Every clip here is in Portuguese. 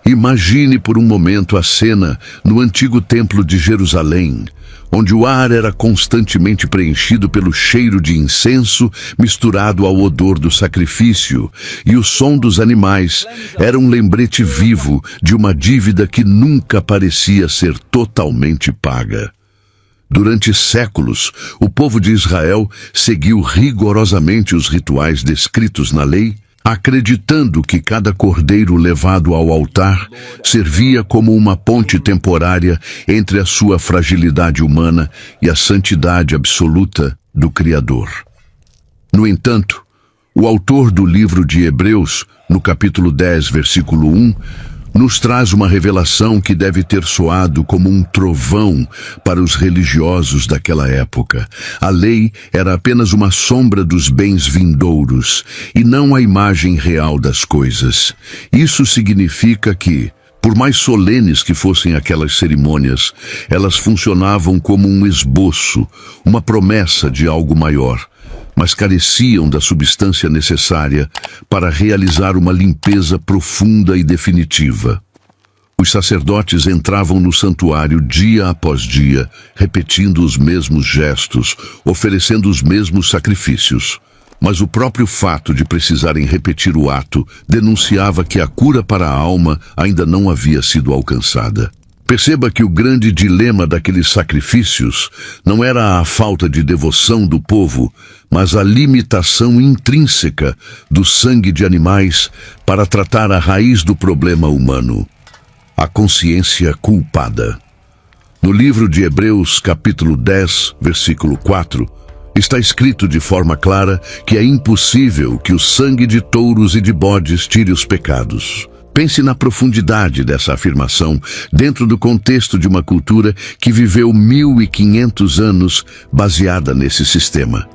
Imagine por um momento a cena no antigo templo de Jerusalém, onde o ar era constantemente preenchido pelo cheiro de incenso misturado ao odor do sacrifício, e o som dos animais era um lembrete vivo de uma dívida que nunca parecia ser totalmente paga. Durante séculos, o povo de Israel seguiu rigorosamente os rituais descritos na lei, acreditando que cada cordeiro levado ao altar servia como uma ponte temporária entre a sua fragilidade humana e a santidade absoluta do Criador. No entanto, o autor do livro de Hebreus, no capítulo 10, versículo 1, nos traz uma revelação que deve ter soado como um trovão para os religiosos daquela época. A lei era apenas uma sombra dos bens vindouros e não a imagem real das coisas. Isso significa que, por mais solenes que fossem aquelas cerimônias, elas funcionavam como um esboço, uma promessa de algo maior, mas careciam da substância necessária para realizar uma limpeza profunda e definitiva. Os sacerdotes entravam no santuário dia após dia, repetindo os mesmos gestos, oferecendo os mesmos sacrifícios. Mas o próprio fato de precisarem repetir o ato denunciava que a cura para a alma ainda não havia sido alcançada. Perceba que o grande dilema daqueles sacrifícios não era a falta de devoção do povo, mas a limitação intrínseca do sangue de animais para tratar a raiz do problema humano, a consciência culpada. No livro de Hebreus, capítulo 10, versículo 4, está escrito de forma clara que é impossível que o sangue de touros e de bodes tire os pecados. Pense na profundidade dessa afirmação dentro do contexto de uma cultura que viveu 1500 anos baseada nesse sistema.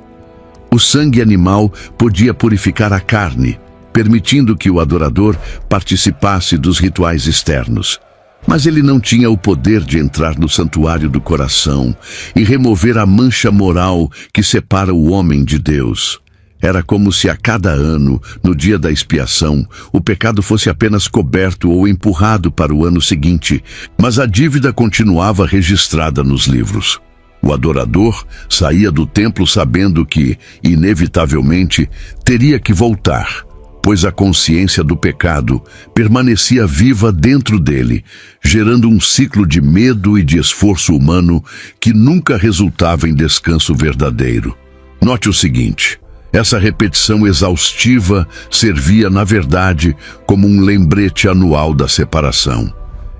O sangue animal podia purificar a carne, permitindo que o adorador participasse dos rituais externos. Mas ele não tinha o poder de entrar no santuário do coração e remover a mancha moral que separa o homem de Deus. Era como se a cada ano, no dia da expiação, o pecado fosse apenas coberto ou empurrado para o ano seguinte, mas a dívida continuava registrada nos livros. O adorador saía do templo sabendo que, inevitavelmente, teria que voltar, pois a consciência do pecado permanecia viva dentro dele, gerando um ciclo de medo e de esforço humano que nunca resultava em descanso verdadeiro. Note o seguinte: essa repetição exaustiva servia, na verdade, como um lembrete anual da separação.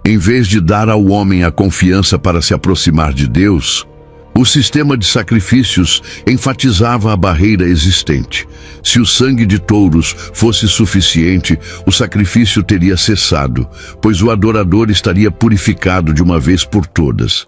Em vez de dar ao homem a confiança para se aproximar de Deus, o sistema de sacrifícios enfatizava a barreira existente. Se o sangue de touros fosse suficiente, o sacrifício teria cessado, pois o adorador estaria purificado de uma vez por todas.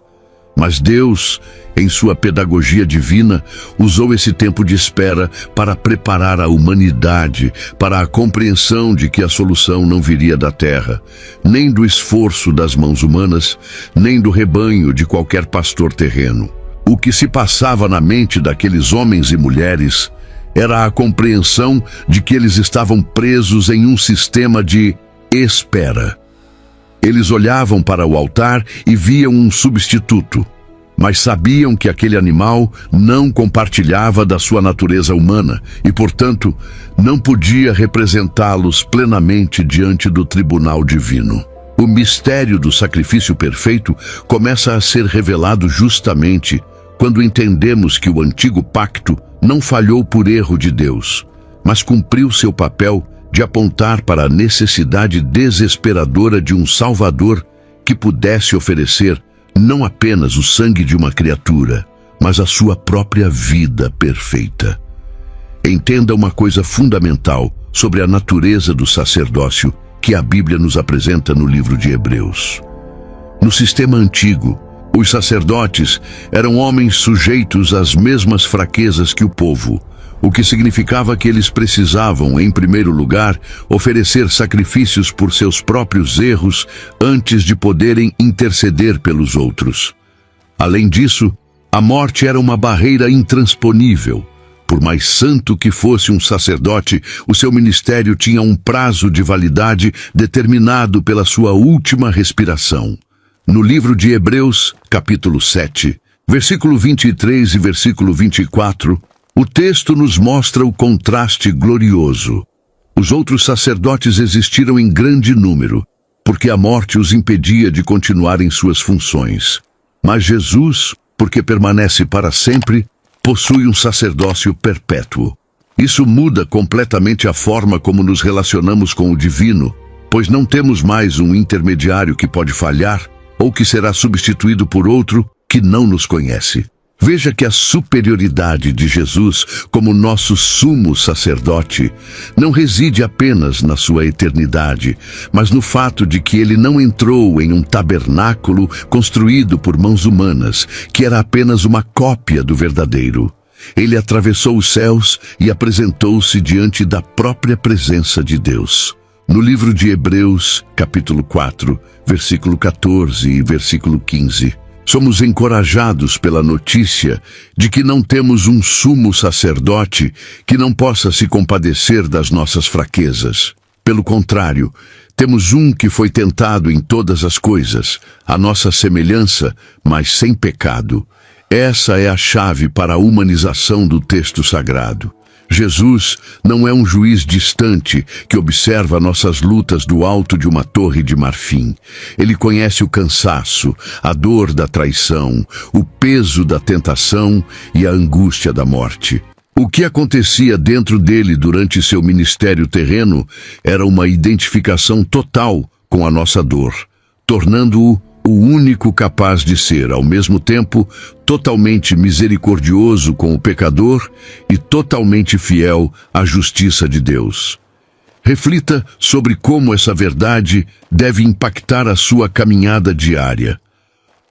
Mas Deus, em sua pedagogia divina, usou esse tempo de espera para preparar a humanidade para a compreensão de que a solução não viria da terra, nem do esforço das mãos humanas, nem do rebanho de qualquer pastor terreno. O que se passava na mente daqueles homens e mulheres era a compreensão de que eles estavam presos em um sistema de espera. Eles olhavam para o altar e viam um substituto, mas sabiam que aquele animal não compartilhava da sua natureza humana e, portanto, não podia representá-los plenamente diante do tribunal divino. O mistério do sacrifício perfeito começa a ser revelado justamente quando entendemos que o antigo pacto não falhou por erro de Deus, mas cumpriu seu papel de apontar para a necessidade desesperadora de um Salvador que pudesse oferecer não apenas o sangue de uma criatura, mas a sua própria vida perfeita. Entenda uma coisa fundamental sobre a natureza do sacerdócio que a Bíblia nos apresenta no livro de Hebreus. No sistema antigo, os sacerdotes eram homens sujeitos às mesmas fraquezas que o povo, o que significava que eles precisavam, em primeiro lugar, oferecer sacrifícios por seus próprios erros antes de poderem interceder pelos outros. Além disso, a morte era uma barreira intransponível, Por mais santo que fosse um sacerdote, o seu ministério tinha um prazo de validade determinado pela sua última respiração. No livro de Hebreus, capítulo 7, versículo 23 e versículo 24, o texto nos mostra o contraste glorioso. Os outros sacerdotes existiram em grande número, porque a morte os impedia de continuar em suas funções. Mas Jesus, porque permanece para sempre, possui um sacerdócio perpétuo. Isso muda completamente a forma como nos relacionamos com o divino, pois não temos mais um intermediário que pode falhar ou que será substituído por outro que não nos conhece. Veja que a superioridade de Jesus como nosso sumo sacerdote não reside apenas na sua eternidade, mas no fato de que ele não entrou em um tabernáculo construído por mãos humanas, que era apenas uma cópia do verdadeiro. Ele atravessou os céus e apresentou-se diante da própria presença de Deus. No livro de Hebreus, capítulo 4, versículo 14 e versículo 15, somos encorajados pela notícia de que não temos um sumo sacerdote que não possa se compadecer das nossas fraquezas. Pelo contrário, temos um que foi tentado em todas as coisas, à nossa semelhança, mas sem pecado. Essa é a chave para a humanização do texto sagrado. Jesus não é um juiz distante que observa nossas lutas do alto de uma torre de marfim. Ele conhece o cansaço, a dor da traição, o peso da tentação e a angústia da morte. O que acontecia dentro dele durante seu ministério terreno era uma identificação total com a nossa dor, tornando-o o único capaz de ser, ao mesmo tempo, totalmente misericordioso com o pecador e totalmente fiel à justiça de Deus. Reflita sobre como essa verdade deve impactar a sua caminhada diária.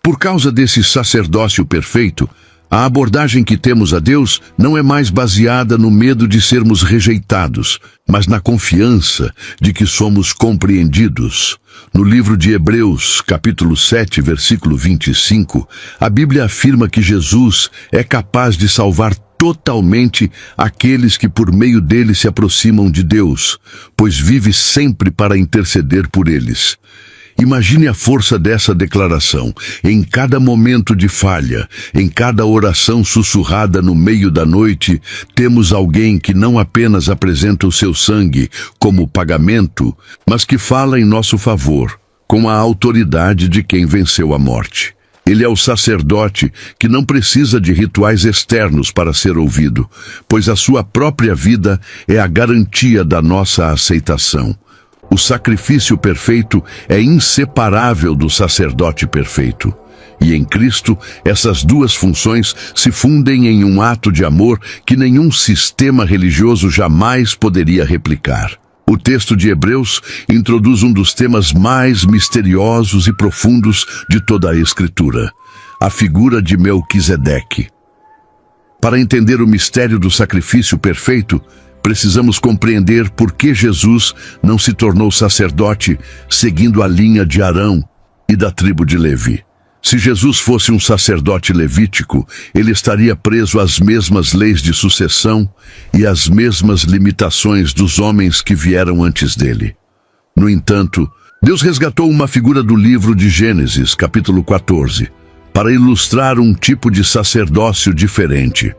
Por causa desse sacerdócio perfeito, a abordagem que temos a Deus não é mais baseada no medo de sermos rejeitados, mas na confiança de que somos compreendidos. No livro de Hebreus, capítulo 7, versículo 25, a Bíblia afirma que Jesus é capaz de salvar totalmente aqueles que por meio dele se aproximam de Deus, pois vive sempre para interceder por eles. Imagine a força dessa declaração. Em cada momento de falha, em cada oração sussurrada no meio da noite, temos alguém que não apenas apresenta o seu sangue como pagamento, mas que fala em nosso favor, com a autoridade de quem venceu a morte. Ele é o sacerdote que não precisa de rituais externos para ser ouvido, pois a sua própria vida é a garantia da nossa aceitação. O sacrifício perfeito é inseparável do sacerdote perfeito. E em Cristo, essas duas funções se fundem em um ato de amor que nenhum sistema religioso jamais poderia replicar. O texto de Hebreus introduz um dos temas mais misteriosos e profundos de toda a Escritura, a figura de Melquisedeque. Para entender o mistério do sacrifício perfeito, precisamos compreender por que Jesus não se tornou sacerdote seguindo a linha de Arão e da tribo de Levi. Se Jesus fosse um sacerdote levítico, ele estaria preso às mesmas leis de sucessão e às mesmas limitações dos homens que vieram antes dele. No entanto, Deus resgatou uma figura do livro de Gênesis, capítulo 14, para ilustrar um tipo de sacerdócio diferente.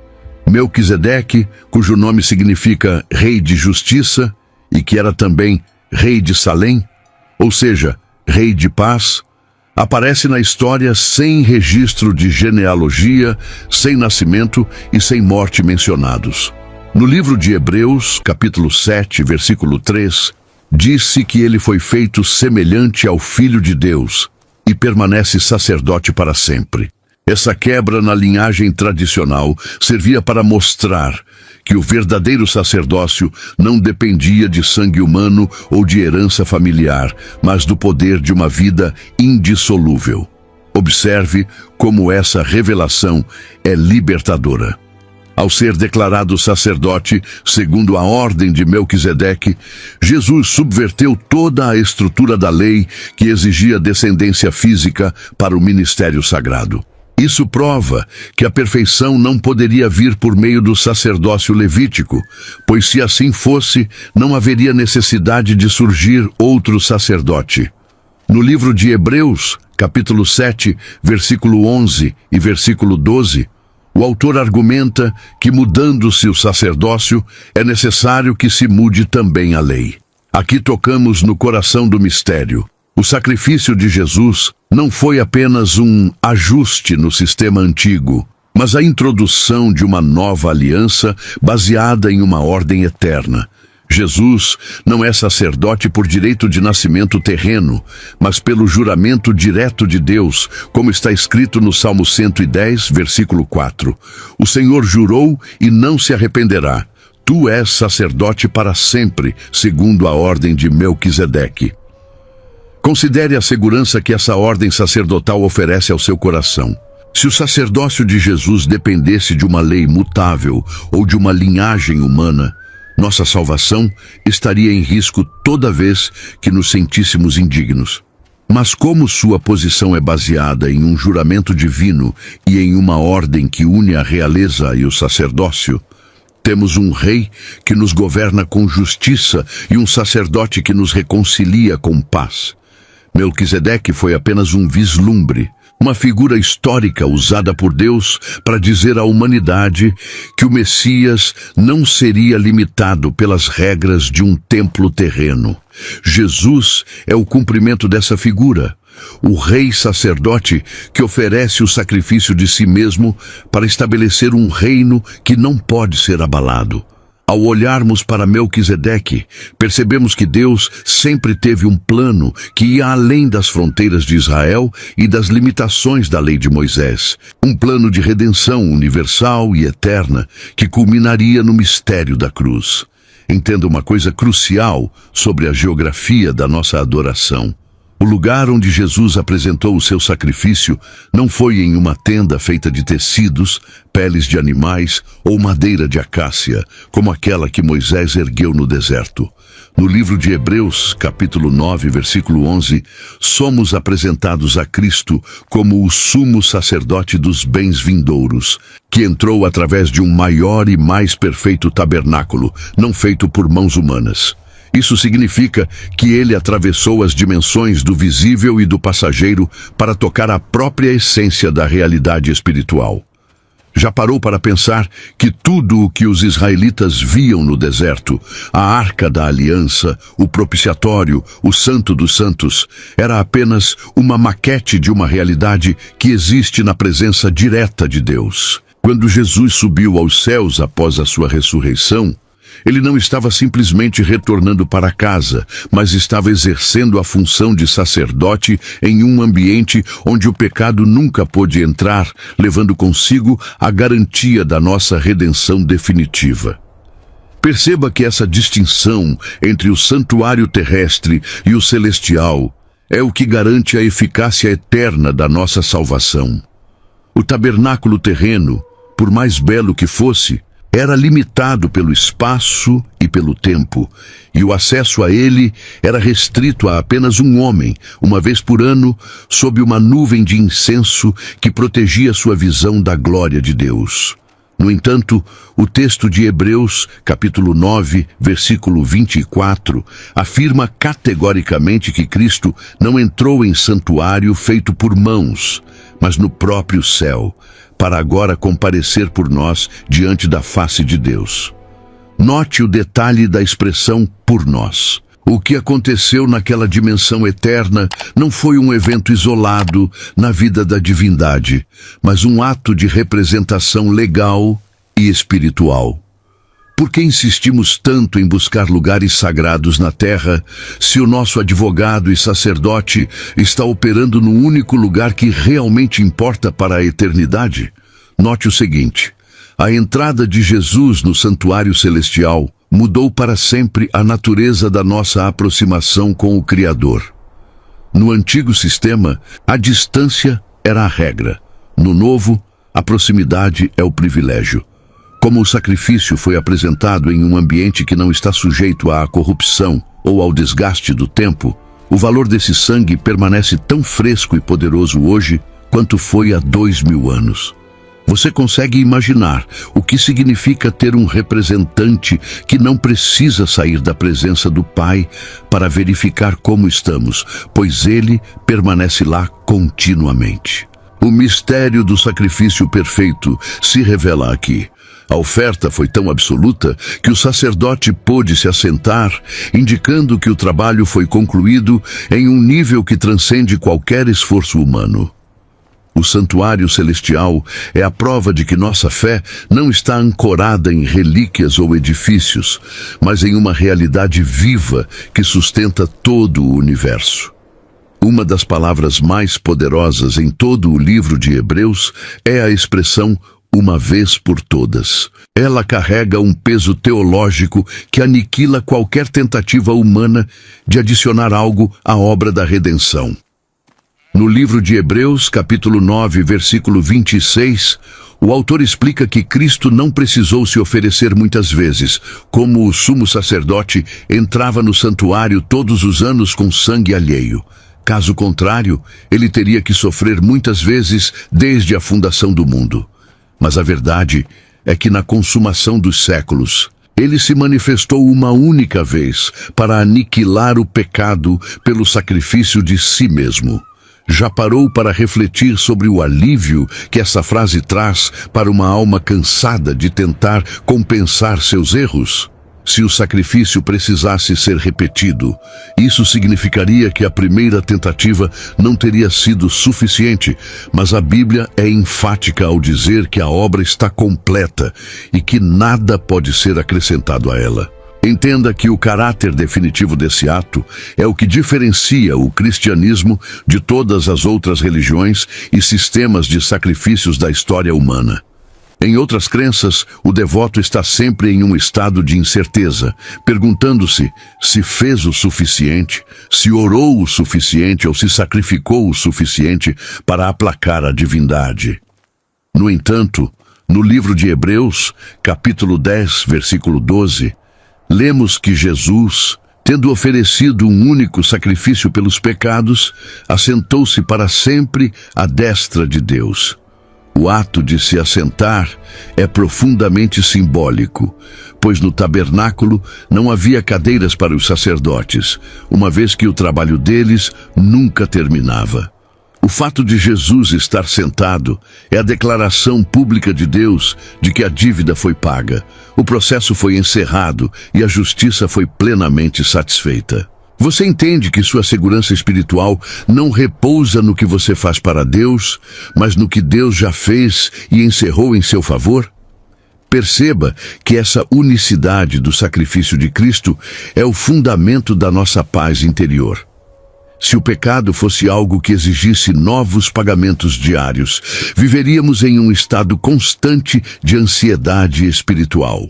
Melquisedeque, cujo nome significa Rei de Justiça e que era também Rei de Salém, ou seja, Rei de Paz, aparece na história sem registro de genealogia, sem nascimento e sem morte mencionados. No livro de Hebreus, capítulo 7, versículo 3, diz-se que ele foi feito semelhante ao Filho de Deus e permanece sacerdote para sempre. Essa quebra na linhagem tradicional servia para mostrar que o verdadeiro sacerdócio não dependia de sangue humano ou de herança familiar, mas do poder de uma vida indissolúvel. Observe como essa revelação é libertadora. Ao ser declarado sacerdote, segundo a ordem de Melquisedeque, Jesus subverteu toda a estrutura da lei que exigia descendência física para o ministério sagrado. Isso prova que a perfeição não poderia vir por meio do sacerdócio levítico, pois se assim fosse, não haveria necessidade de surgir outro sacerdote. No livro de Hebreus, capítulo 7, versículo 11 e versículo 12, o autor argumenta que, mudando-se o sacerdócio, é necessário que se mude também a lei. Aqui tocamos no coração do mistério. O sacrifício de Jesus não foi apenas um ajuste no sistema antigo, mas a introdução de uma nova aliança baseada em uma ordem eterna. Jesus não é sacerdote por direito de nascimento terreno, mas pelo juramento direto de Deus, como está escrito no Salmo 110, versículo 4. O Senhor jurou e não se arrependerá. Tu és sacerdote para sempre, segundo a ordem de Melquisedeque. Considere a segurança que essa ordem sacerdotal oferece ao seu coração. Se o sacerdócio de Jesus dependesse de uma lei mutável ou de uma linhagem humana, nossa salvação estaria em risco toda vez que nos sentíssemos indignos. Mas como sua posição é baseada em um juramento divino e em uma ordem que une a realeza e o sacerdócio, temos um rei que nos governa com justiça e um sacerdote que nos reconcilia com paz. Melquisedeque foi apenas um vislumbre, uma figura histórica usada por Deus para dizer à humanidade que o Messias não seria limitado pelas regras de um templo terreno. Jesus é o cumprimento dessa figura, o rei sacerdote que oferece o sacrifício de si mesmo para estabelecer um reino que não pode ser abalado. Ao olharmos para Melquisedeque, percebemos que Deus sempre teve um plano que ia além das fronteiras de Israel e das limitações da lei de Moisés. Um plano de redenção universal e eterna que culminaria no mistério da cruz. Entenda uma coisa crucial sobre a geografia da nossa adoração. O lugar onde Jesus apresentou o seu sacrifício não foi em uma tenda feita de tecidos, peles de animais ou madeira de acácia, como aquela que Moisés ergueu no deserto. No livro de Hebreus, capítulo 9, versículo 11, somos apresentados a Cristo como o sumo sacerdote dos bens vindouros, que entrou através de um maior e mais perfeito tabernáculo, não feito por mãos humanas. Isso significa que ele atravessou as dimensões do visível e do passageiro para tocar a própria essência da realidade espiritual. Já parou para pensar que tudo o que os israelitas viam no deserto, a Arca da Aliança, o propiciatório, o Santo dos Santos, era apenas uma maquete de uma realidade que existe na presença direta de Deus? Quando Jesus subiu aos céus após a sua ressurreição, ele não estava simplesmente retornando para casa, mas estava exercendo a função de sacerdote em um ambiente onde o pecado nunca pôde entrar, levando consigo a garantia da nossa redenção definitiva. Perceba que essa distinção entre o santuário terrestre e o celestial é o que garante a eficácia eterna da nossa salvação. O tabernáculo terreno, por mais belo que fosse, era limitado pelo espaço e pelo tempo, e o acesso a ele era restrito a apenas um homem, uma vez por ano, sob uma nuvem de incenso que protegia sua visão da glória de Deus. No entanto, o texto de Hebreus, capítulo 9, versículo 24, afirma categoricamente que Cristo não entrou em santuário feito por mãos, mas no próprio céu, para agora comparecer por nós diante da face de Deus. Note o detalhe da expressão "por nós". O que aconteceu naquela dimensão eterna não foi um evento isolado na vida da divindade, mas um ato de representação legal e espiritual. Por que insistimos tanto em buscar lugares sagrados na terra, se o nosso advogado e sacerdote está operando no único lugar que realmente importa para a eternidade? Note o seguinte: a entrada de Jesus no santuário celestial mudou para sempre a natureza da nossa aproximação com o Criador. No antigo sistema, a distância era a regra. No novo, a proximidade é o privilégio. Como o sacrifício foi apresentado em um ambiente que não está sujeito à corrupção ou ao desgaste do tempo, o valor desse sangue permanece tão fresco e poderoso hoje quanto foi há 2000 anos. Você consegue imaginar o que significa ter um representante que não precisa sair da presença do Pai para verificar como estamos, pois ele permanece lá continuamente. O mistério do sacrifício perfeito se revela aqui. A oferta foi tão absoluta que o sacerdote pôde se assentar, indicando que o trabalho foi concluído em um nível que transcende qualquer esforço humano. O santuário celestial é a prova de que nossa fé não está ancorada em relíquias ou edifícios, mas em uma realidade viva que sustenta todo o universo. Uma das palavras mais poderosas em todo o livro de Hebreus é a expressão uma vez por todas. Ela carrega um peso teológico que aniquila qualquer tentativa humana de adicionar algo à obra da redenção. No livro de Hebreus, capítulo 9, versículo 26, o autor explica que Cristo não precisou se oferecer muitas vezes, como o sumo sacerdote entrava no santuário todos os anos com sangue alheio. Caso contrário, ele teria que sofrer muitas vezes desde a fundação do mundo. Mas a verdade é que na consumação dos séculos, ele se manifestou uma única vez para aniquilar o pecado pelo sacrifício de si mesmo. Já parou para refletir sobre o alívio que essa frase traz para uma alma cansada de tentar compensar seus erros? Se o sacrifício precisasse ser repetido, isso significaria que a primeira tentativa não teria sido suficiente, mas a Bíblia é enfática ao dizer que a obra está completa e que nada pode ser acrescentado a ela. Entenda que o caráter definitivo desse ato é o que diferencia o cristianismo de todas as outras religiões e sistemas de sacrifícios da história humana. Em outras crenças, o devoto está sempre em um estado de incerteza, perguntando-se se fez o suficiente, se orou o suficiente ou se sacrificou o suficiente para aplacar a divindade. No entanto, no livro de Hebreus, capítulo 10, versículo 12, lemos que Jesus, tendo oferecido um único sacrifício pelos pecados, assentou-se para sempre à destra de Deus. O ato de se assentar é profundamente simbólico, pois no tabernáculo não havia cadeiras para os sacerdotes, uma vez que o trabalho deles nunca terminava. O fato de Jesus estar sentado é a declaração pública de Deus de que a dívida foi paga, o processo foi encerrado e a justiça foi plenamente satisfeita. Você entende que sua segurança espiritual não repousa no que você faz para Deus, mas no que Deus já fez e encerrou em seu favor? Perceba que essa unicidade do sacrifício de Cristo é o fundamento da nossa paz interior. Se o pecado fosse algo que exigisse novos pagamentos diários, viveríamos em um estado constante de ansiedade espiritual.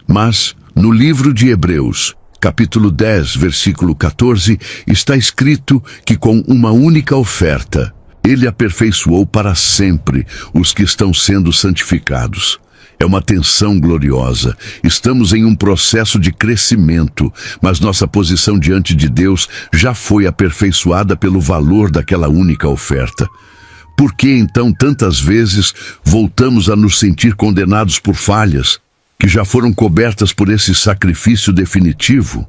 Mas, no livro de Hebreus, capítulo 10, versículo 14, está escrito que com uma única oferta, ele aperfeiçoou para sempre os que estão sendo santificados. É uma tensão gloriosa. Estamos em um processo de crescimento, mas nossa posição diante de Deus já foi aperfeiçoada pelo valor daquela única oferta. Por que então tantas vezes voltamos a nos sentir condenados por falhas que já foram cobertas por esse sacrifício definitivo?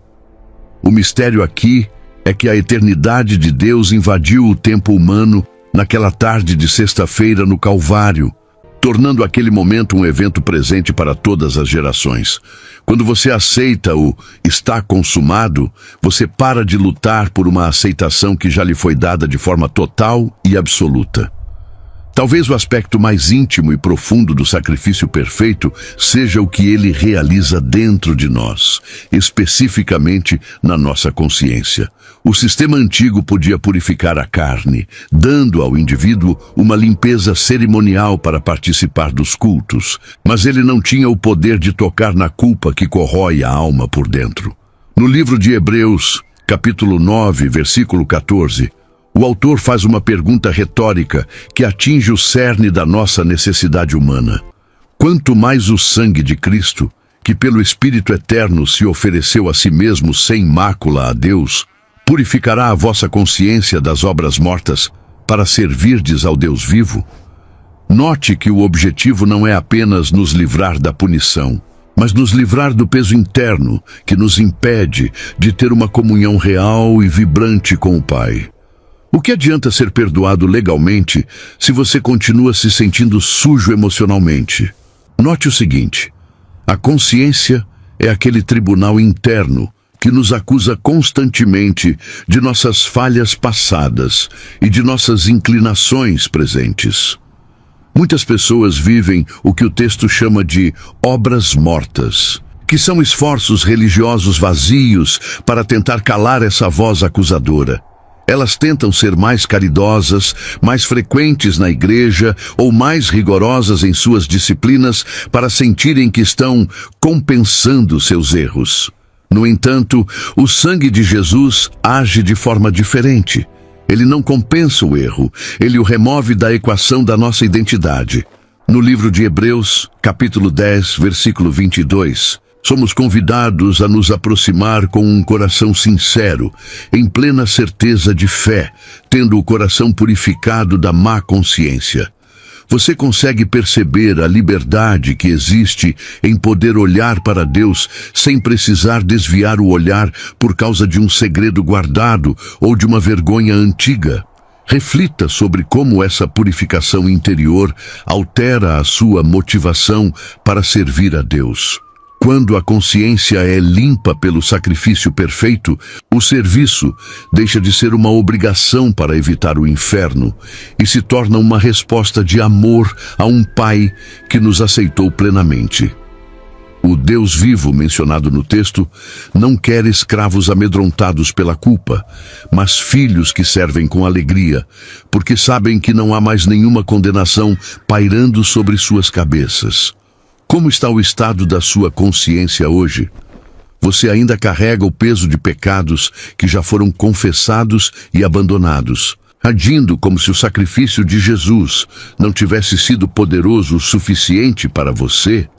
O mistério aqui é que a eternidade de Deus invadiu o tempo humano naquela tarde de sexta-feira no Calvário, tornando aquele momento um evento presente para todas as gerações. Quando você aceita o está consumado, você para de lutar por uma aceitação que já lhe foi dada de forma total e absoluta. Talvez o aspecto mais íntimo e profundo do sacrifício perfeito seja o que ele realiza dentro de nós, especificamente na nossa consciência. O sistema antigo podia purificar a carne, dando ao indivíduo uma limpeza cerimonial para participar dos cultos, mas ele não tinha o poder de tocar na culpa que corrói a alma por dentro. No livro de Hebreus, capítulo 9, versículo 14, o autor faz uma pergunta retórica que atinge o cerne da nossa necessidade humana. Quanto mais o sangue de Cristo, que pelo Espírito Eterno se ofereceu a si mesmo sem mácula a Deus, purificará a vossa consciência das obras mortas para a para servirdes ao Deus vivo? Note que o objetivo não é apenas nos livrar da punição, mas nos livrar do peso interno que nos impede de ter uma comunhão real e vibrante com o Pai. O que adianta ser perdoado legalmente se você continua se sentindo sujo emocionalmente? Note o seguinte: a consciência é aquele tribunal interno que nos acusa constantemente de nossas falhas passadas e de nossas inclinações presentes. Muitas pessoas vivem o que o texto chama de obras mortas, que são esforços religiosos vazios para tentar calar essa voz acusadora. Elas tentam ser mais caridosas, mais frequentes na igreja ou mais rigorosas em suas disciplinas para sentirem que estão compensando seus erros. No entanto, o sangue de Jesus age de forma diferente. Ele não compensa o erro, ele o remove da equação da nossa identidade. No livro de Hebreus, capítulo 10, versículo 22, somos convidados a nos aproximar com um coração sincero, em plena certeza de fé, tendo o coração purificado da má consciência. Você consegue perceber a liberdade que existe em poder olhar para Deus sem precisar desviar o olhar por causa de um segredo guardado ou de uma vergonha antiga? Reflita sobre como essa purificação interior altera a sua motivação para servir a Deus. Quando a consciência é limpa pelo sacrifício perfeito, o serviço deixa de ser uma obrigação para evitar o inferno e se torna uma resposta de amor a um Pai que nos aceitou plenamente. O Deus vivo mencionado no texto não quer escravos amedrontados pela culpa, mas filhos que servem com alegria, porque sabem que não há mais nenhuma condenação pairando sobre suas cabeças. Como está o estado da sua consciência hoje? Você ainda carrega o peso de pecados que já foram confessados e abandonados, agindo como se o sacrifício de Jesus não tivesse sido poderoso o suficiente para você?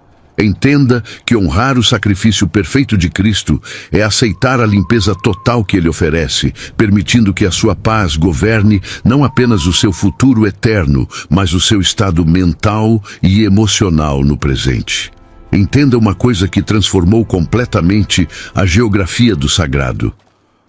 Entenda que honrar o sacrifício perfeito de Cristo é aceitar a limpeza total que Ele oferece, permitindo que a sua paz governe não apenas o seu futuro eterno, mas o seu estado mental e emocional no presente. Entenda uma coisa que transformou completamente a geografia do sagrado.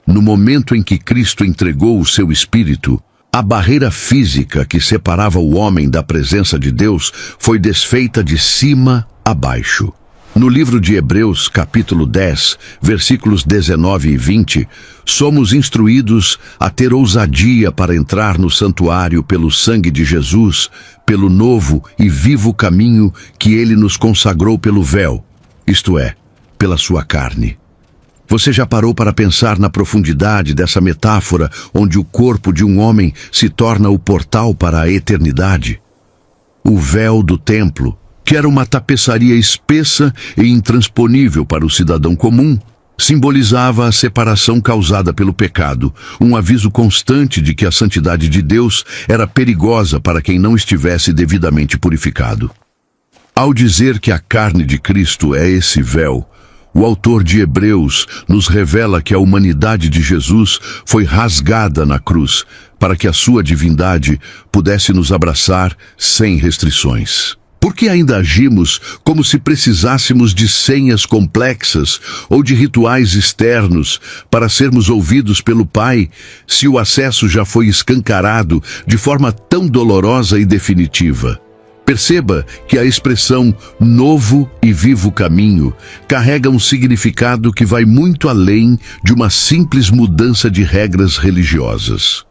No momento em que Cristo entregou o seu Espírito, a barreira física que separava o homem da presença de Deus foi desfeita de cima a baixo. No livro de Hebreus, capítulo 10, versículos 19 e 20, somos instruídos a ter ousadia para entrar no santuário pelo sangue de Jesus, pelo novo e vivo caminho que Ele nos consagrou pelo véu, isto é, pela sua carne. Você já parou para pensar na profundidade dessa metáfora onde o corpo de um homem se torna o portal para a eternidade? O véu do templo, que era uma tapeçaria espessa e intransponível para o cidadão comum, simbolizava a separação causada pelo pecado, um aviso constante de que a santidade de Deus era perigosa para quem não estivesse devidamente purificado. Ao dizer que a carne de Cristo é esse véu, o autor de Hebreus nos revela que a humanidade de Jesus foi rasgada na cruz para que a sua divindade pudesse nos abraçar sem restrições. Por que ainda agimos como se precisássemos de senhas complexas ou de rituais externos para sermos ouvidos pelo Pai, se o acesso já foi escancarado de forma tão dolorosa e definitiva? Perceba que a expressão novo e vivo caminho carrega um significado que vai muito além de uma simples mudança de regras religiosas.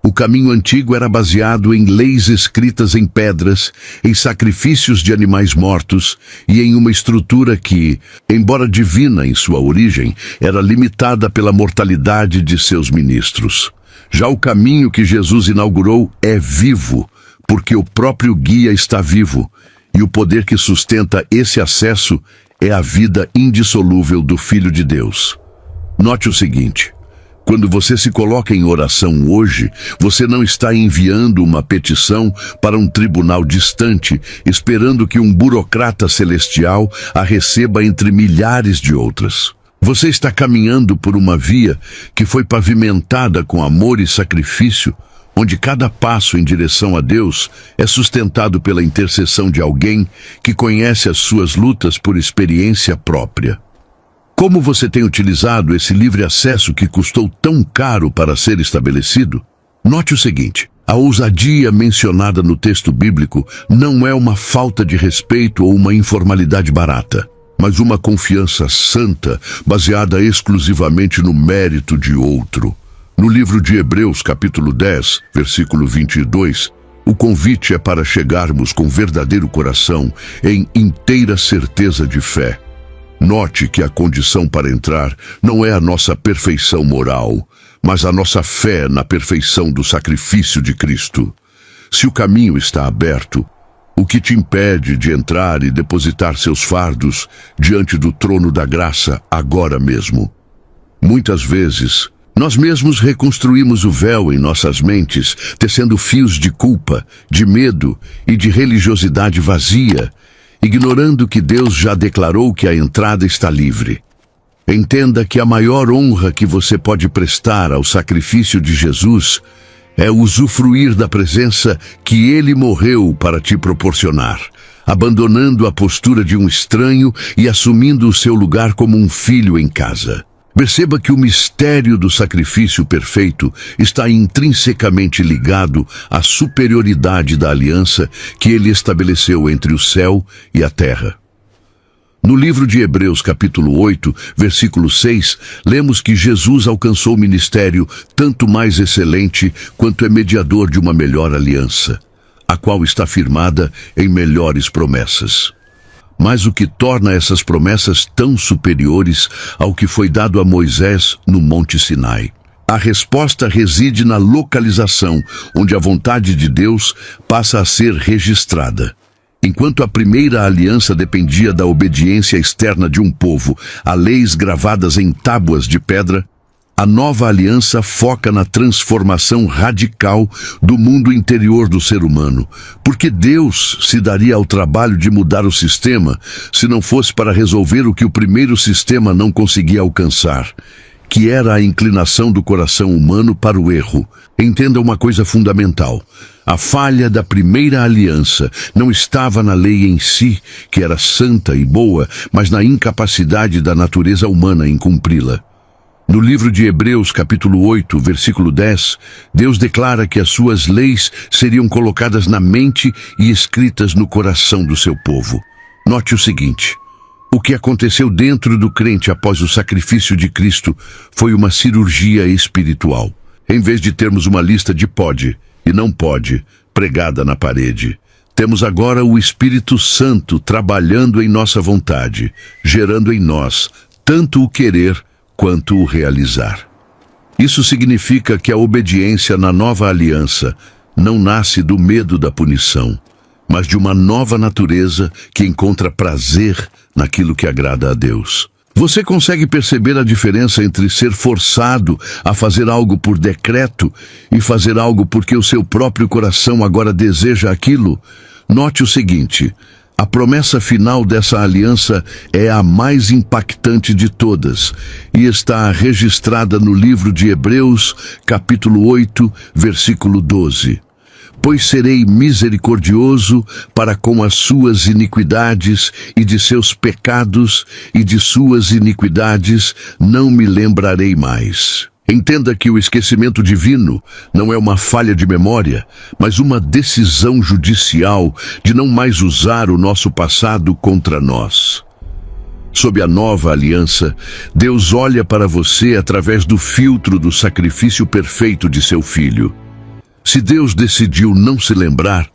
O caminho antigo era baseado em leis escritas em pedras, em sacrifícios de animais mortos e em uma estrutura que, embora divina em sua origem, era limitada pela mortalidade de seus ministros. Já o caminho que Jesus inaugurou é vivo, porque o próprio guia está vivo, e o poder que sustenta esse acesso é a vida indissolúvel do Filho de Deus. Note o seguinte: quando você se coloca em oração hoje, você não está enviando uma petição para um tribunal distante, esperando que um burocrata celestial a receba entre milhares de outras. Você está caminhando por uma via que foi pavimentada com amor e sacrifício, onde cada passo em direção a Deus é sustentado pela intercessão de alguém que conhece as suas lutas por experiência própria. Como você tem utilizado esse livre acesso que custou tão caro para ser estabelecido? Note o seguinte: a ousadia mencionada no texto bíblico não é uma falta de respeito ou uma informalidade barata, mas uma confiança santa baseada exclusivamente no mérito de outro. No livro de Hebreus, capítulo 10, versículo 22, o convite é para chegarmos com verdadeiro coração em inteira certeza de fé. Note que a condição para entrar não é a nossa perfeição moral, mas a nossa fé na perfeição do sacrifício de Cristo. Se o caminho está aberto, o que te impede de entrar e depositar seus fardos diante do trono da graça agora mesmo? Muitas vezes, nós mesmos reconstruímos o véu em nossas mentes, tecendo fios de culpa, de medo e de religiosidade vazia, ignorando que Deus já declarou que a entrada está livre. Entenda que a maior honra que você pode prestar ao sacrifício de Jesus é usufruir da presença que Ele morreu para te proporcionar, abandonando a postura de um estranho e assumindo o seu lugar como um filho em casa. Perceba que o mistério do sacrifício perfeito está intrinsecamente ligado à superioridade da aliança que Ele estabeleceu entre o céu e a terra. No livro de Hebreus, capítulo 8, versículo 6, lemos que Jesus alcançou o ministério tanto mais excelente quanto é mediador de uma melhor aliança, a qual está firmada em melhores promessas. Mas o que torna essas promessas tão superiores ao que foi dado a Moisés no Monte Sinai? A resposta reside na localização, onde a vontade de Deus passa a ser registrada. Enquanto a primeira aliança dependia da obediência externa de um povo a leis gravadas em tábuas de pedra, a nova aliança foca na transformação radical do mundo interior do ser humano, porque Deus se daria ao trabalho de mudar o sistema se não fosse para resolver o que o primeiro sistema não conseguia alcançar, que era a inclinação do coração humano para o erro. Entenda uma coisa fundamental: a falha da primeira aliança não estava na lei em si, que era santa e boa, mas na incapacidade da natureza humana em cumpri-la. No livro de Hebreus, capítulo 8, versículo 10, Deus declara que as suas leis seriam colocadas na mente e escritas no coração do seu povo. Note o seguinte: o que aconteceu dentro do crente após o sacrifício de Cristo foi uma cirurgia espiritual. Em vez de termos uma lista de pode e não pode pregada na parede, temos agora o Espírito Santo trabalhando em nossa vontade, gerando em nós tanto o querer quanto o realizar. Isso significa que a obediência na nova aliança não nasce do medo da punição, mas de uma nova natureza que encontra prazer naquilo que agrada a Deus. Você consegue perceber a diferença entre ser forçado a fazer algo por decreto e fazer algo porque o seu próprio coração agora deseja aquilo? Note o seguinte: a promessa final dessa aliança é a mais impactante de todas e está registrada no livro de Hebreus, capítulo 8, versículo 12. Pois serei misericordioso para com as suas iniquidades, e de seus pecados e de suas iniquidades não me lembrarei mais. Entenda que o esquecimento divino não é uma falha de memória, mas uma decisão judicial de não mais usar o nosso passado contra nós. Sob a nova aliança, Deus olha para você através do filtro do sacrifício perfeito de seu Filho. Se Deus decidiu não se lembrar,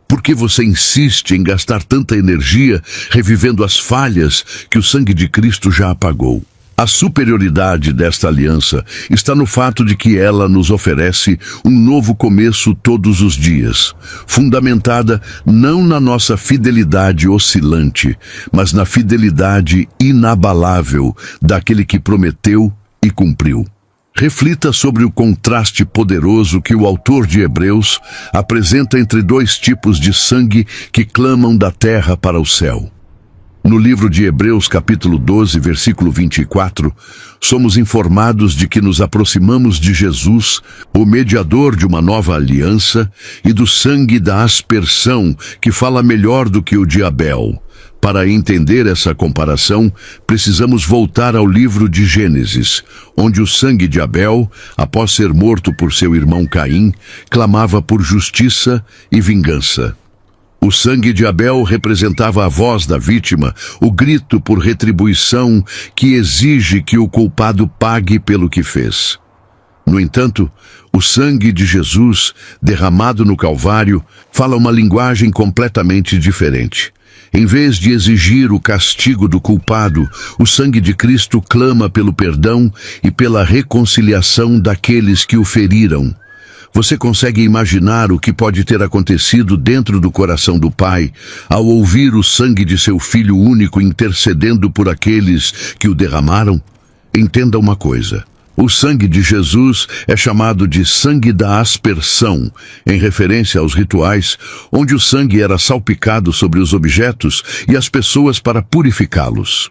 por que você insiste em gastar tanta energia revivendo as falhas que o sangue de Cristo já apagou? A superioridade desta aliança está no fato de que ela nos oferece um novo começo todos os dias, fundamentada não na nossa fidelidade oscilante, mas na fidelidade inabalável daquele que prometeu e cumpriu. Reflita sobre o contraste poderoso que o autor de Hebreus apresenta entre dois tipos de sangue que clamam da terra para o céu. No livro de Hebreus, capítulo 12, versículo 24, somos informados de que nos aproximamos de Jesus, o mediador de uma nova aliança, e do sangue da aspersão, que fala melhor do que o de Abel. Para entender essa comparação, precisamos voltar ao livro de Gênesis, onde o sangue de Abel, após ser morto por seu irmão Caim, clamava por justiça e vingança. O sangue de Abel representava a voz da vítima, o grito por retribuição que exige que o culpado pague pelo que fez. No entanto, o sangue de Jesus, derramado no Calvário, fala uma linguagem completamente diferente. Em vez de exigir o castigo do culpado, o sangue de Cristo clama pelo perdão e pela reconciliação daqueles que o feriram. Você consegue imaginar o que pode ter acontecido dentro do coração do Pai ao ouvir o sangue de seu Filho único intercedendo por aqueles que o derramaram? Entenda uma coisa. O sangue de Jesus é chamado de sangue da aspersão, em referência aos rituais, onde o sangue era salpicado sobre os objetos e as pessoas para purificá-los.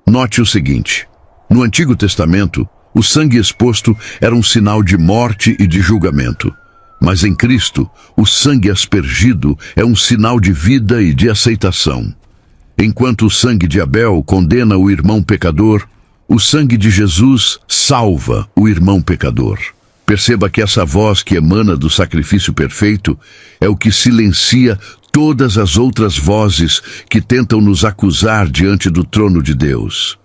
Note o seguinte: no Antigo Testamento, o sangue exposto era um sinal de morte e de julgamento. Mas em Cristo, o sangue aspergido é um sinal de vida e de aceitação. Enquanto o sangue de Abel condena o irmão pecador, o sangue de Jesus salva o irmão pecador. Perceba que essa voz que emana do sacrifício perfeito é o que silencia todas as outras vozes que tentam nos acusar diante do trono de Deus.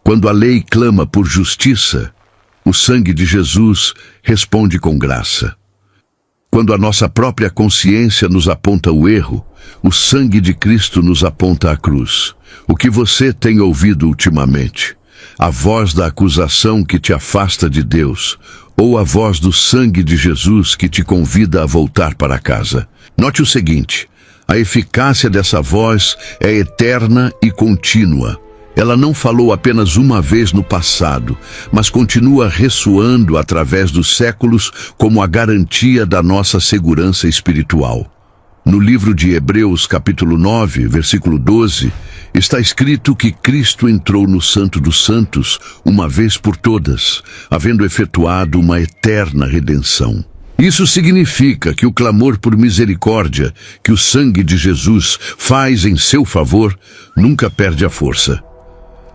Quando a lei clama por justiça, o sangue de Jesus responde com graça. Quando a nossa própria consciência nos aponta o erro, o sangue de Cristo nos aponta a cruz. O que você tem ouvido ultimamente? A voz da acusação que te afasta de Deus, ou a voz do sangue de Jesus que te convida a voltar para casa? Note o seguinte: a eficácia dessa voz é eterna e contínua. Ela não falou apenas uma vez no passado, mas continua ressoando através dos séculos como a garantia da nossa segurança espiritual. No livro de Hebreus, capítulo 9, versículo 12, está escrito que Cristo entrou no Santo dos Santos uma vez por todas, havendo efetuado uma eterna redenção. Isso significa que o clamor por misericórdia que o sangue de Jesus faz em seu favor nunca perde a força.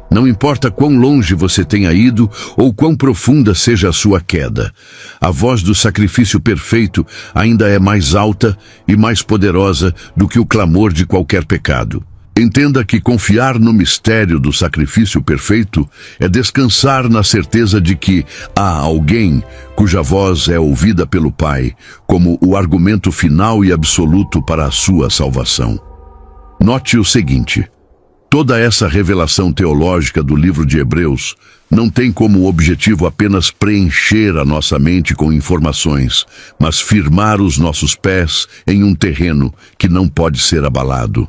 Não importa quão longe você tenha ido ou quão profunda seja a sua queda, a voz do sacrifício perfeito ainda é mais alta e mais poderosa do que o clamor de qualquer pecado. Entenda que confiar no mistério do sacrifício perfeito é descansar na certeza de que há alguém cuja voz é ouvida pelo Pai como o argumento final e absoluto para a sua salvação. Note o seguinte: toda essa revelação teológica do livro de Hebreus não tem como objetivo apenas preencher a nossa mente com informações, mas firmar os nossos pés em um terreno que não pode ser abalado.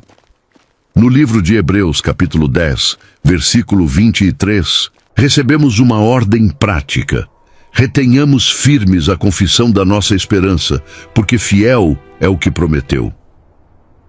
No livro de Hebreus, capítulo 10, versículo 23, recebemos uma ordem prática. Retenhamos firmes a confissão da nossa esperança, porque fiel é o que prometeu.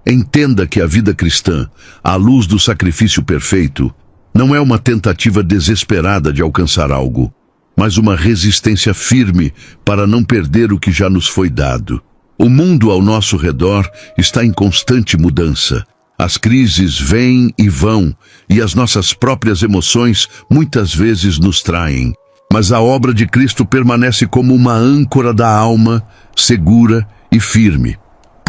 Entenda que a vida cristã, à luz do sacrifício perfeito, não é uma tentativa desesperada de alcançar algo, mas uma resistência firme para não perder o que já nos foi dado. O mundo ao nosso redor está em constante mudança. As crises vêm e vão, e as nossas próprias emoções muitas vezes nos traem. Mas a obra de Cristo permanece como uma âncora da alma, segura e firme.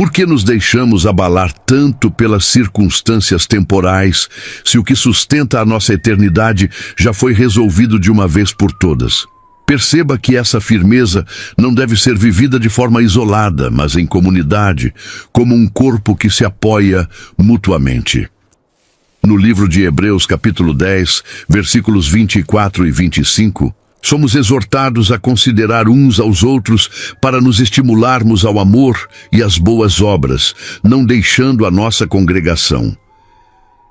Por que nos deixamos abalar tanto pelas circunstâncias temporais, se o que sustenta a nossa eternidade já foi resolvido de uma vez por todas? Perceba que essa firmeza não deve ser vivida de forma isolada, mas em comunidade, como um corpo que se apoia mutuamente. No livro de Hebreus, capítulo 10, versículos 24 e 25, somos exortados a considerar uns aos outros para nos estimularmos ao amor e às boas obras, não deixando a nossa congregação.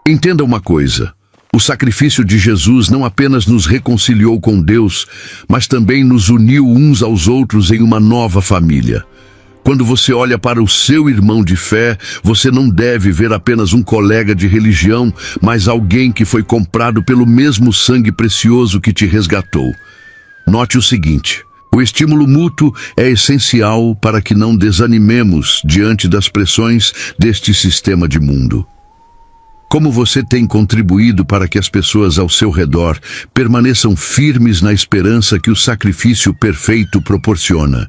Entenda uma coisa: o sacrifício de Jesus não apenas nos reconciliou com Deus, mas também nos uniu uns aos outros em uma nova família. Quando você olha para o seu irmão de fé, você não deve ver apenas um colega de religião, mas alguém que foi comprado pelo mesmo sangue precioso que te resgatou. Note o seguinte: o estímulo mútuo é essencial para que não desanimemos diante das pressões deste sistema de mundo. Como você tem contribuído para que as pessoas ao seu redor permaneçam firmes na esperança que o sacrifício perfeito proporciona?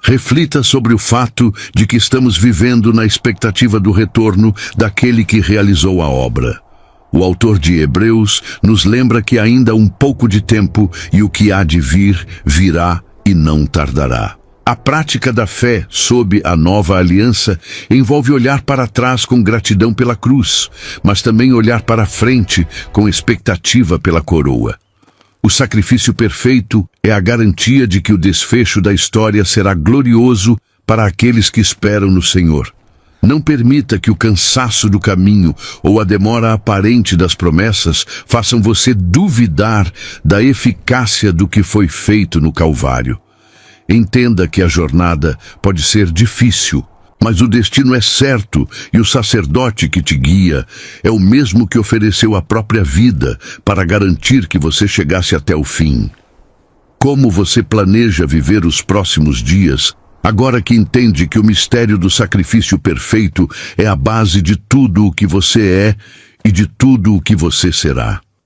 Reflita sobre o fato de que estamos vivendo na expectativa do retorno daquele que realizou a obra. O autor de Hebreus nos lembra que ainda há um pouco de tempo e o que há de vir, virá e não tardará. A prática da fé sob a nova aliança envolve olhar para trás com gratidão pela cruz, mas também olhar para frente com expectativa pela coroa. O sacrifício perfeito é a garantia de que o desfecho da história será glorioso para aqueles que esperam no Senhor. Não permita que o cansaço do caminho ou a demora aparente das promessas façam você duvidar da eficácia do que foi feito no Calvário. Entenda que a jornada pode ser difícil, mas o destino é certo e o sacerdote que te guia é o mesmo que ofereceu a própria vida para garantir que você chegasse até o fim. Como você planeja viver os próximos dias, agora que entende que o mistério do sacrifício perfeito é a base de tudo o que você é e de tudo o que você será?